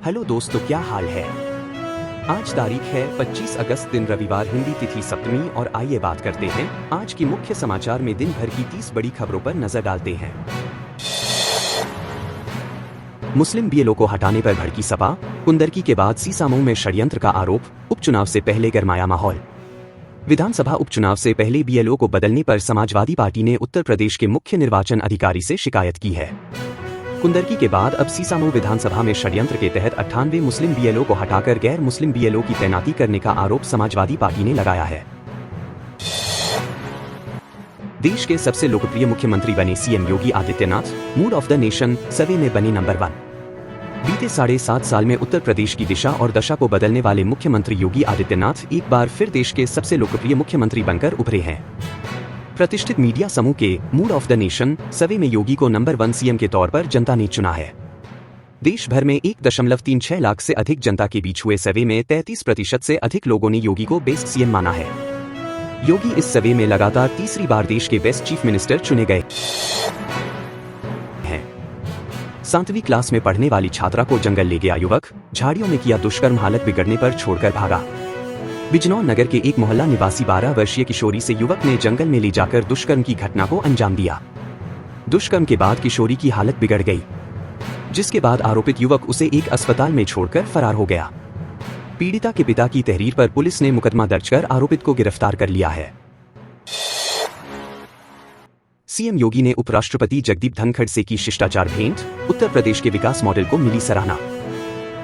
Hello दोस्तों, क्या हाल है। आज तारीख है 25 अगस्त, दिन रविवार, हिंदी तिथि सप्तमी। और आइए बात करते हैं आज की मुख्य समाचार में दिन भर की 30 बड़ी खबरों पर नजर डालते हैं। मुस्लिम बीएलओ को हटाने पर भड़की सपा, कुंदरकी के बाद सीसामऊ में षड्यंत्र का आरोप, उपचुनाव से पहले गरमाया माहौल। विधानसभा उपचुनाव से पहले बीएलओ को बदलने पर समाजवादी पार्टी ने उत्तर प्रदेश के मुख्य निर्वाचन अधिकारी से शिकायत की है। कुंदरकी के बाद अब सीसामऊ विधानसभा में षड्यंत्र के तहत 98 मुस्लिम बीएलओ को हटाकर गैर मुस्लिम बीएलओ की तैनाती करने का आरोप समाजवादी पार्टी ने लगाया है। देश के सबसे लोकप्रिय मुख्यमंत्री बने CM Yogi Adityanath, mood off the nation सर्वे में बने नंबर 1। बीते 7.5 साल में उत्तर प्रदेश की दिशा और दशा को बदलने वाले मुख्यमंत्री योगी आदित्यनाथ एक बार फिर देश के सबसे लोकप्रिय मुख्यमंत्री बनकर उभरे हैं। प्रतिष्ठित मीडिया समूह के मूड ऑफ द नेशन सर्वे में योगी को नंबर 1 सीएम के तौर पर जनता ने चुना है। देश भर में 1.36 लाख से अधिक जनता के बीच हुए सर्वे में 33% से अधिक लोगों ने योगी को बेस्ट सीएम माना है। योगी इस सर्वे में लगातार तीसरी बार देश के बेस्ट चीफ मिनिस्टर चुने गए हैं। 7वीं क्लास में पढ़ने वाली छात्रा को जंगल ले गया युवक, झाड़ियों में किया दुष्कर्म, हालत बिगड़ने पर छोड़कर भागा। बिजनौर नगर के एक मोहल्ला निवासी 12 वर्षीय किशोरी से युवक ने जंगल में ले जाकर दुष्कर्म की घटना को अंजाम दिया। दुष्कर्म के बाद किशोरी की हालत बिगड़ गई, जिसके बाद आरोपित युवक उसे एक अस्पताल में छोड़कर फरार हो गया। पीड़िता के पिता की तहरीर पर पुलिस ने मुकदमा दर्ज कर आरोपित को गिरफ्तार कर लिया है। सीएम योगी ने उपराष्ट्रपति जगदीप धनखड़ से की शिष्टाचार भेंट, उत्तर प्रदेश के विकास मॉडल को मिली सराहना।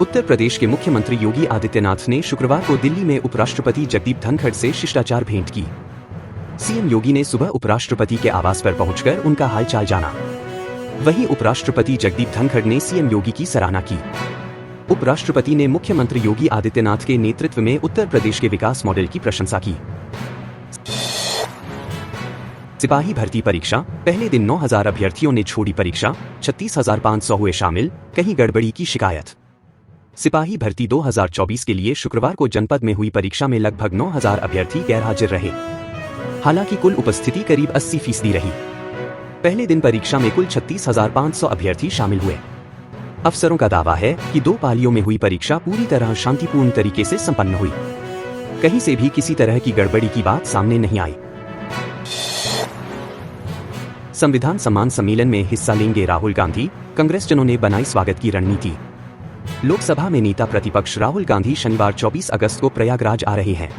उत्तर प्रदेश के मुख्यमंत्री योगी आदित्यनाथ ने शुक्रवार को दिल्ली में उपराष्ट्रपति जगदीप धनखड़ से शिष्टाचार भेंट की। सीएम योगी ने सुबह उपराष्ट्रपति के आवास पर पहुंचकर उनका हालचाल जाना। वहीं उपराष्ट्रपति जगदीप धनखड़ ने सीएम योगी की सराहना की। उपराष्ट्रपति ने मुख्यमंत्री योगी आदित्यनाथ के नेतृत्व में उत्तर प्रदेश के विकास मॉडल की प्रशंसा की। सिपाही भर्ती परीक्षा, पहले दिन 9000 अभ्यर्थियों ने छोड़ी परीक्षा, 36,500 हुए शामिल, कहीं गड़बड़ी की शिकायत। सिपाही भर्ती 2024 के लिए शुक्रवार को जनपद में हुई परीक्षा में लगभग 9000 अभ्यर्थी गैरहाजिर रहे। हालांकि कुल उपस्थिति करीब 80% रही। पहले दिन परीक्षा में कुल 36,500 अभ्यर्थी शामिल हुए। अफसरों का दावा है कि 2 पालियों में हुई परीक्षा पूरी तरह शांतिपूर्ण तरीके से संपन्न हुई। कहीं से भी किसी तरह की गड़बड़ी की बात सामने नहीं आई। संविधान सम्मान सम्मेलन में हिस्सा लेंगे राहुल गांधी, कांग्रेसजनों ने बनाई स्वागत की रणनीति। लोकसभा में नेता प्रतिपक्ष राहुल गांधी शनिवार 24 अगस्त को प्रयागराज आ रहे हैं।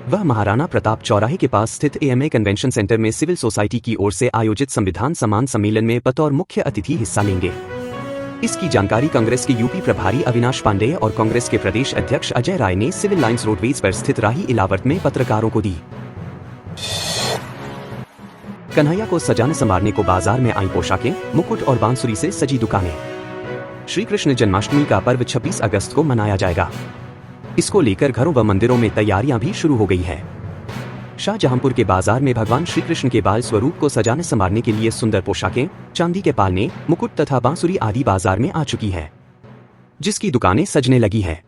वह महाराणा प्रताप चौराहे के पास स्थित एएमए कन्वेंशन सेंटर में सिविल सोसाइटी की ओर से आयोजित संविधान सम्मान सम्मेलन में बतौर मुख्य अतिथि हिस्सा लेंगे। इसकी जानकारी कांग्रेस के यूपी प्रभारी अविनाश पांडेय और कांग्रेस के प्रदेश अध्यक्ष अजय राय ने सिविल लाइंस रोडवेज पर स्थित राही इलावट में पत्रकारों को दी। कन्हैया को सजाने संवारने को बाजार में आई पोशाकें, मुकुट और बांसुरी से सजी दुकानें। श्री कृष्ण जन्माष्टमी का पर्व 26 अगस्त को मनाया जाएगा। इसको लेकर घरों व मंदिरों में तैयारियां भी शुरू हो गई हैं। शाहजहांपुर के बाजार में भगवान श्री कृष्ण के बाल स्वरूप को सजाने संवारने के लिए सुंदर पोशाकें, चांदी के पालने, मुकुट तथा बांसुरी आदि बाजार में आ चुकी है, जिसकी दुकानें सजने लगी हैं।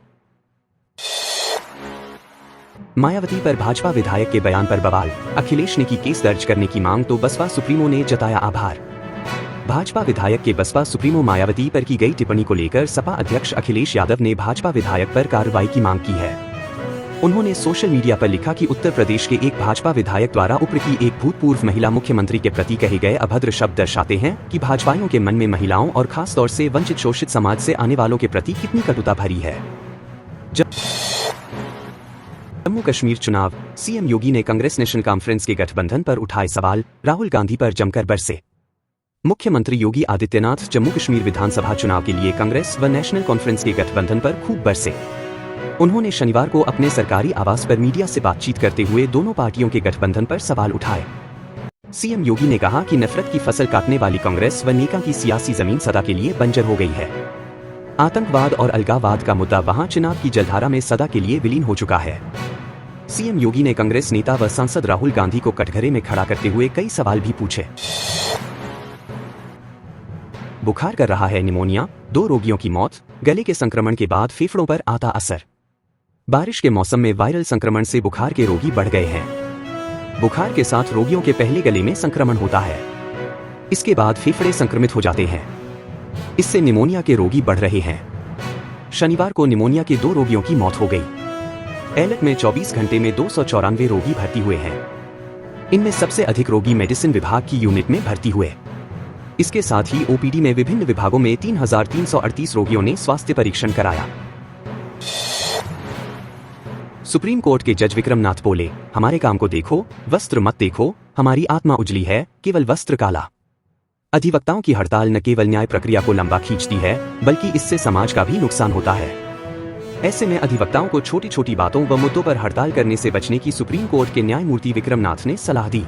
मायावती पर भाजपा विधायक के बयान पर बवाल, अखिलेश ने की केस दर्ज करने की मांग तो बसपा सुप्रीमो ने जताया आभार। भाजपा विधायक के बसपा सुप्रीमो मायावती पर की गई टिप्पणी को लेकर सपा अध्यक्ष अखिलेश यादव ने भाजपा विधायक पर कार्रवाई की मांग की है। उन्होंने सोशल मीडिया पर लिखा कि उत्तर प्रदेश के एक भाजपा विधायक द्वारा ऊपर की एक भूतपूर्व महिला मुख्यमंत्री के प्रति कहे गए अभद्र शब्द दर्शाते हैं कि भाजपाइयों के मन में महिलाओं और खास तौर से वंचित शोषित समाज से आने वालों के प्रति कितनी कटुता भरी है। जम्मू कश्मीर चुनाव, सीएम योगी ने कांग्रेस नेशनल कॉन्फ्रेंस के गठबंधन पर उठाए सवाल, राहुल गांधी पर जमकर बरसे। मुख्यमंत्री योगी आदित्यनाथ जम्मू कश्मीर विधानसभा चुनाव के लिए कांग्रेस व नेशनल कॉन्फ्रेंस के गठबंधन पर खूब बरसे। उन्होंने शनिवार को अपने सरकारी आवास पर मीडिया से बातचीत करते हुए दोनों पार्टियों के गठबंधन पर सवाल उठाए। सीएम योगी ने कहा कि नफरत की फसल काटने वाली कांग्रेस व नेका की सियासी जमीन सदा के लिए बंजर हो गई है। आतंकवाद और अलगाववाद का मुद्दा वहां चिनाब की जलधारा में सदा के लिए विलीन हो चुका है। सीएम योगी ने कांग्रेस नेता व सांसद राहुल गांधी को कटघरे में खड़ा करते हुए कई सवाल भी पूछे। बुखार कर रहा है निमोनिया, 2 रोगियों की मौत, गले के संक्रमण के बाद फेफड़ों पर आता असर। बारिश के मौसम में वायरल संक्रमण से बुखार के रोगी बढ़ गए हैं। बुखार के साथ रोगियों के पहले गले में संक्रमण होता है, इसके बाद फेफड़े संक्रमित हो जाते हैं। इससे निमोनिया के रोगी बढ़ रहे हैं। शनिवार को निमोनिया के 2 रोगियों की मौत हो गई। एलर्ट में 24 घंटे में 294 रोगी भर्ती हुए हैं। इनमें सबसे अधिक रोगी मेडिसिन विभाग की यूनिट में भर्ती हुए। इसके साथ ही ओपीडी में विभिन्न विभागों में 3,338 रोगियों ने स्वास्थ्य परीक्षण कराया। सुप्रीम कोर्ट के जज विक्रम नाथ बोले, हमारे काम को देखो, वस्त्र मत देखो, हमारी आत्मा उजली है, केवल वस्त्र काला। अधिवक्ताओं की हड़ताल न केवल न्याय प्रक्रिया को लंबा खींचती है, बल्कि इससे समाज का भी नुकसान होता है। ऐसे में अधिवक्ताओं को छोटी छोटी बातों व मुद्दों पर हड़ताल करने से बचने की सुप्रीम कोर्ट के न्यायमूर्ति विक्रम नाथ ने सलाह दी।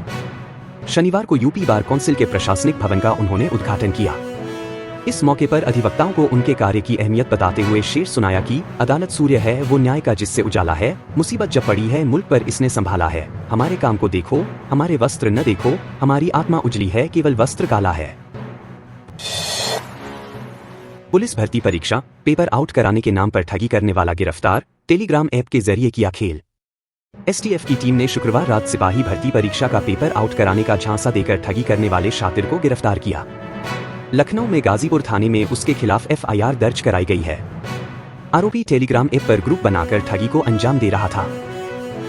शनिवार को यूपी बार काउंसिल के प्रशासनिक भवन का उन्होंने उद्घाटन किया। इस मौके पर अधिवक्ताओं को उनके कार्य की अहमियत बताते हुए शेर सुनाया कि अदालत सूर्य है, वो न्याय का जिससे उजाला है, मुसीबत जब पड़ी है मुल्क पर इसने संभाला है, हमारे काम को देखो, हमारे वस्त्र न देखो, हमारी आत्मा उजली है, केवल वस्त्र काला है। पुलिस भर्ती परीक्षा पेपर आउट कराने के नाम पर ठगी करने वाला गिरफ्तार, टेलीग्राम ऐप के जरिए किया खेल। एसटीएफ की टीम ने शुक्रवार रात सिपाही भर्ती परीक्षा का पेपर आउट कराने का झांसा देकर ठगी करने वाले शातिर को गिरफ्तार किया। लखनऊ में गाजीपुर थाने में उसके खिलाफ एफआईआर दर्ज कराई गई है। आरोपी टेलीग्राम ऐप पर ग्रुप बनाकर ठगी को अंजाम दे रहा था।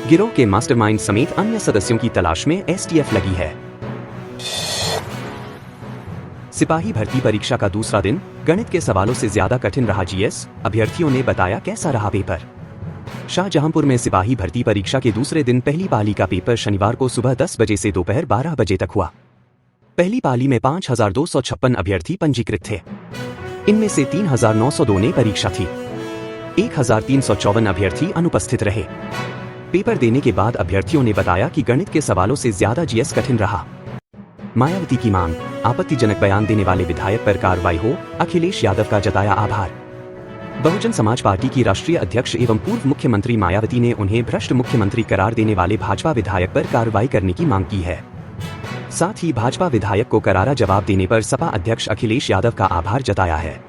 गिरोह के मास्टरमाइंड समेत अन्य सदस्यों की तलाश में एसटीएफ लगी है। सिपाही भर्ती परीक्षा का दूसरा दिन, गणित के सवालों से ज्यादा कठिन रहा जीएस, अभ्यर्थियों ने बताया कैसा रहा पेपर। शाहजहांपुर में सिपाही भर्ती परीक्षा के दूसरे दिन पहली पाली का पेपर शनिवार को सुबह 10 बजे से दोपहर 12 बजे तक हुआ। पहली पाली में 5,256 अभ्यर्थी पंजीकृत थे। इनमें से 3,902 ने परीक्षा थी। 1,354 अभ्यर्थी अनुपस्थित रहे। पेपर देने के बाद अभ्यर्थियों ने बताया कि गणित के सवालों से ज्यादा जीएस कठिन रहा। मायावती की मांग, आपत्तिजनक बयान देने वाले विधायक पर कार्रवाई हो, अखिलेश यादव का जताया आभार। बहुजन समाज पार्टी की राष्ट्रीय अध्यक्ष एवं पूर्व मुख्यमंत्री मायावती ने उन्हें भ्रष्ट मुख्यमंत्री करार देने वाले भाजपा विधायक पर कार्रवाई करने की मांग की है। साथ ही भाजपा विधायक को करारा जवाब देने पर सपा अध्यक्ष अखिलेश यादव का आभार जताया है।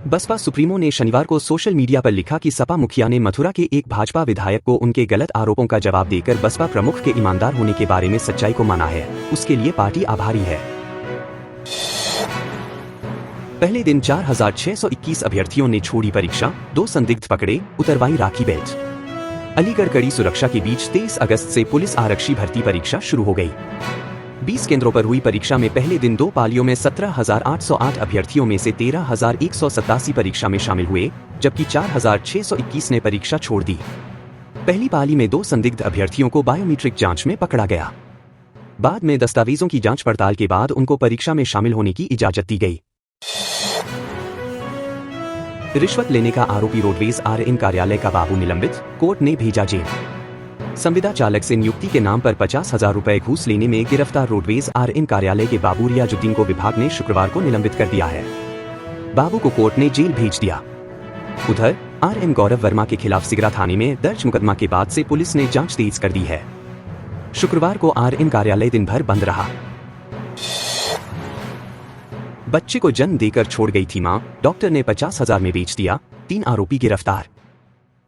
बसपा सुप्रीमो ने शनिवार को सोशल मीडिया पर लिखा कि सपा मुखिया ने मथुरा के एक भाजपा विधायक को उनके गलत आरोपों का जवाब देकर बसपा प्रमुख के ईमानदार होने के बारे में सच्चाई को माना है, उसके लिए पार्टी आभारी है। पहले दिन 4,621 अभ्यर्थियों ने छोड़ी परीक्षा, 2 संदिग्ध पकड़े, उतरवाई राखी बेल्ट। अलीगढ़ कड़ी सुरक्षा के बीच 23 अगस्त से पुलिस आरक्षी भर्ती परीक्षा शुरू हो गई। 20 केंद्रों पर हुई परीक्षा में पहले दिन 2 पालियों में 17,808 अभ्यर्थियों में से 13,187 परीक्षा में शामिल हुए, जबकि 4,621 ने परीक्षा छोड़ दी। पहली पाली में 2 संदिग्ध अभ्यर्थियों को बायोमीट्रिक जांच में पकड़ा गया। बाद में दस्तावेजों की जांच पड़ताल के बाद उनको परीक्षा में शामिल होने की इजाजत दी गई। रिश्वत लेने का आरोपी रोडवेज आरएन कार्यालय का बाबू निलंबित, कोर्ट ने भेजा जेल। संविदा चालक से नियुक्ति के नाम पर 50,000 रुपए घूस लेने में गिरफ्तार रोडवेज आरएन कार्यालय के बाबू रियाजुद्दीन को विभाग ने शुक्रवार को निलंबित कर दिया है। बाबू को कोर्ट ने जेल भेज दिया। उधर आरएन गौरव वर्मा के खिलाफ सिगरा थाने में दर्ज मुकदमा के बाद से पुलिस ने जांच तेज कर दी है। शुक्रवार को आरएन कार्यालय दिन भर बंद रहा। बच्चे को जन्म देकर छोड़ गई थी मां, डॉक्टर ने 50,000 में बेच दिया, 3 आरोपी गिरफ्तार।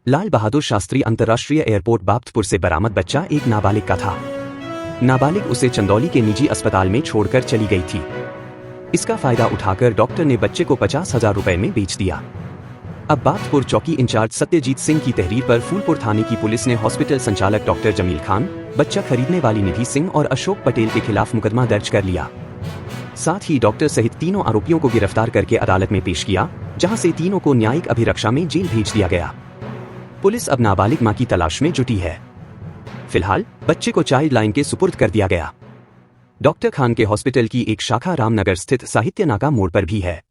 लाल बहादुर शास्त्री अंतर्राष्ट्रीय एयरपोर्ट बाप्तपुर से बरामद बच्चा एक नाबालिग का था। नाबालिग उसे चंदौली के निजी अस्पताल में छोड़कर चली गई थी। इसका फायदा उठाकर डॉक्टर ने बच्चे को 50,000 रुपए में बेच दिया। अब बाप्तपुर चौकी इंचार्ज सत्यजीत सिंह की तहरीर पर फूलपुर थाने की पुलिस ने हॉस्पिटल संचालक डॉक्टर जमील खान, बच्चा खरीदने वाली निधि सिंह और अशोक पटेल के खिलाफ मुकदमा दर्ज कर लिया। साथ ही डॉक्टर सहित तीनों आरोपियों को गिरफ्तार करके अदालत में पेश किया, जहां से तीनों को न्यायिक अभिरक्षा में जेल भेज दिया गया। पुलिस अब नाबालिग मां की तलाश में जुटी है। फिलहाल बच्चे को चाइल्ड लाइन के सुपुर्द कर दिया गया। डॉक्टर खान के हॉस्पिटल की एक शाखा रामनगर स्थित साहित्य नाका मोड़ पर भी है।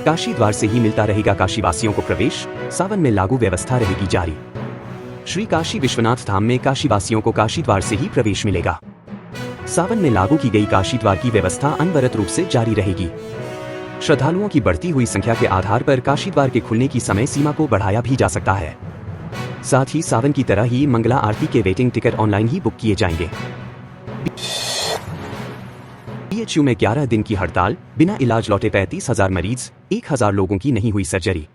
काशी द्वार से ही मिलता रहेगा काशीवासियों को प्रवेश, सावन में लागू व्यवस्था रहेगी जारी। श्री काशी विश्वनाथ धाम में काशीवासियों को काशी द्वार से ही प्रवेश मिलेगा। सावन में लागू की गई काशी द्वार की व्यवस्था अनवरत रूप से जारी रहेगी। श्रद्धालुओं की बढ़ती हुई संख्या के आधार पर काशी द्वार के खुलने की समय सीमा को बढ़ाया भी जा सकता है। साथ ही सावन की तरह ही मंगला आरती के वेटिंग टिकट ऑनलाइन ही बुक किए जाएंगे। बीएचयू में 11 दिन की हड़ताल, बिना इलाज लौटे 35,000 मरीज, 1,000 लोगों की नहीं हुई सर्जरी।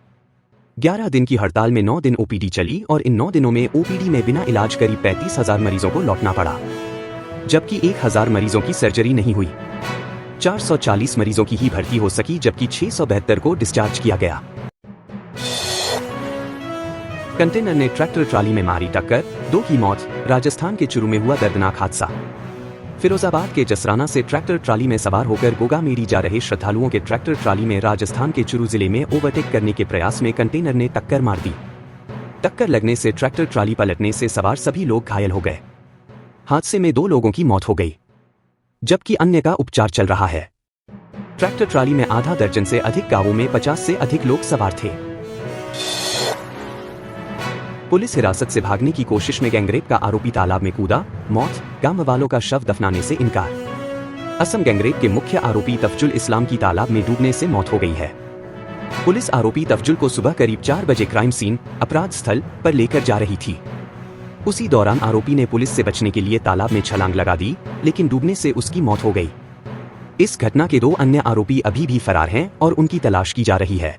11 दिन की हड़ताल में 9 दिन ओपीडी चली और इन 9 दिनों में ओपीडी में बिना इलाज करीब 35,000 मरीजों को लौटना पड़ा, जबकि 1,000 मरीजों की सर्जरी नहीं हुई। 440 मरीजों की ही भर्ती हो सकी जबकि 672 को डिस्चार्ज किया गया। कंटेनर ने ट्रैक्टर ट्राली में मारी टक्कर, 2 की मौत। राजस्थान के चुरू में हुआ दर्दनाक हादसा। फिरोजाबाद के जसराना से ट्रैक्टर ट्राली में सवार होकर गोगामेरी जा रहे श्रद्धालुओं के ट्रैक्टर ट्राली में राजस्थान के चुरू जिले में ओवरटेक करने के प्रयास में कंटेनर ने टक्कर मार दी। टक्कर लगने से ट्रैक्टर ट्राली पलटने से सवार सभी लोग घायल हो गए। हादसे में 2 लोगों की मौत हो गई जबकि अन्य का उपचार चल रहा है। ट्रैक्टर ट्राली में आधा दर्जन से अधिक गांवों में 50 से अधिक लोग सवार थे। पुलिस हिरासत से भागने की कोशिश में गैंगरेप का आरोपी तालाब में कूदा, मौत। गांव वालों का शव दफनाने से इनकार। असम गैंगरेप के मुख्य आरोपी तफजुल इस्लाम की तालाब में डूबने से मौत हो गई है। पुलिस आरोपी तफजुल को सुबह करीब 4 बजे क्राइम सीन अपराध स्थल पर लेकर जा रही थी। उसी दौरान आरोपी ने पुलिस से बचने के लिए तालाब में छलांग लगा दी, लेकिन डूबने से उसकी मौत हो गई। इस घटना के 2 अन्य आरोपी अभी भी फरार हैं और उनकी तलाश की जा रही है।